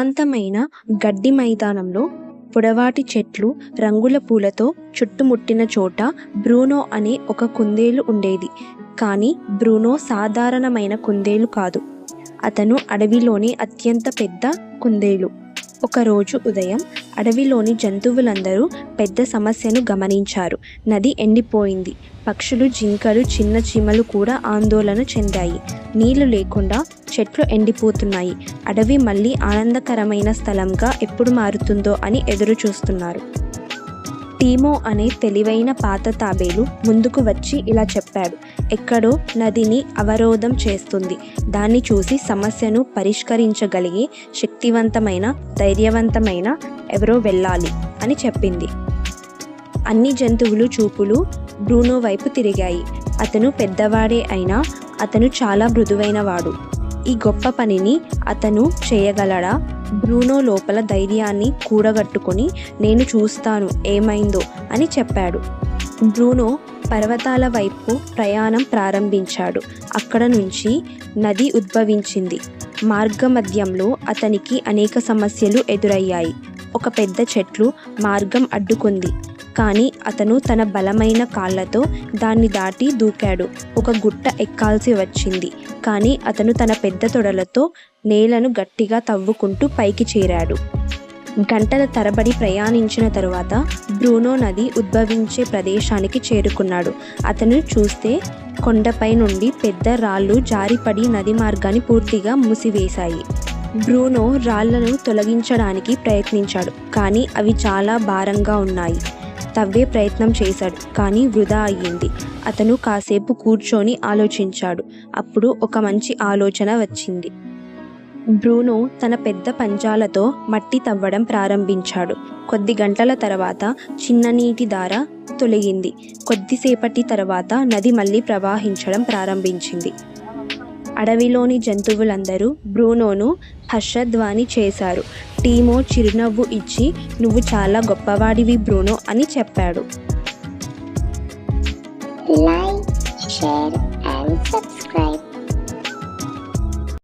ప్రశాంతమైన గడ్డి మైదానంలో పొడవాటి చెట్లు, రంగుల పూలతో చుట్టుముట్టిన చోట బ్రూనో అనే ఒక కుందేలు ఉండేది. కానీ బ్రూనో సాధారణమైన కుందేలు కాదు. అతను అడవిలోని అత్యంత పెద్ద కుందేలు. ఒకరోజు ఉదయం అడవిలోని జంతువులందరూ పెద్ద సమస్యను గమనించారు. నది ఎండిపోయింది. పక్షులు, జింకలు, చిన్న చీమలు కూడా ఆందోళన చెందాయి. నీళ్లు లేకుండా చెట్లు ఎండిపోతున్నాయి. అడవి మళ్ళీ ఆనందకరమైన స్థలంగా ఎప్పుడు మారుతుందో అని ఎదురు చూస్తున్నారు. టీమో అనే తెలివైన పాత తాబేలు ముందుకు వచ్చి ఇలా చెప్పాడు. ఎక్కడో నదిని అవరోధం చేస్తుంది. దాన్ని చూసి సమస్యను పరిష్కరించగలిగే శక్తివంతమైన, ధైర్యవంతమైన ఎవరో వెళ్ళాలి అని చెప్పింది. అన్ని జంతువులు చూపులు బ్రూనో వైపు తిరిగాయి. అతను పెద్దవాడే అయినా అతను చాలా మృదువైనవాడు. ఈ గొప్ప పనిని అతను చేయగలడా? బ్రూనో లోపల ధైర్యాన్ని కూడగట్టుకొని నేను చూస్తాను ఏమైందో అని చెప్పాడు. బ్రూనో పర్వతాల వైపు ప్రయాణం ప్రారంభించాడు. అక్కడ నుంచి నది ఉద్భవించింది. మార్గమధ్యంలో అతనికి అనేక సమస్యలు ఎదురయ్యాయి. ఒక పెద్ద చెట్లు మార్గం అడ్డుకుంది. కానీ అతను తన బలమైన కాళ్ళతో దాన్ని దాటి దూకాడు. ఒక గుట్ట ఎక్కాల్సి వచ్చింది. కానీ అతను తన పెద్ద తొడలతో నేలను గట్టిగా తవ్వుకుంటూ పైకి చేరాడు. గంటల తరబడి ప్రయాణించిన తరువాత బ్రూనో నది ఉద్భవించే ప్రదేశానికి చేరుకున్నాడు. అతను చూస్తే కొండపై నుండి పెద్ద రాళ్ళు జారిపడి నది మార్గాన్ని పూర్తిగా మూసివేశాయి. బ్రూనో రాళ్లను తొలగించడానికి ప్రయత్నించాడు. కానీ అవి చాలా భారంగా ఉన్నాయి. తవ్వే ప్రయత్నం చేశాడు. కానీ వృధా అయ్యింది. అతను కాసేపు కూర్చొని ఆలోచించాడు. అప్పుడు ఒక మంచి ఆలోచన వచ్చింది. బ్రూనో తన పెద్ద పంజాలతో మట్టి తవ్వడం ప్రారంభించాడు. కొద్ది గంటల తర్వాత చిన్న నీటి దార తొలగింది. కొద్దిసేపటి తర్వాత నది మళ్ళీ ప్రవహించడం ప్రారంభించింది. అడవిలోని జంతువులందరూ బ్రూనోను హర్షధ్వాని చేశారు. టీమో చిరునవ్వు ఇచ్చి నువ్వు చాలా గొప్పవాడివి బ్రూనో అని చెప్పాడు. Like, share and subscribe.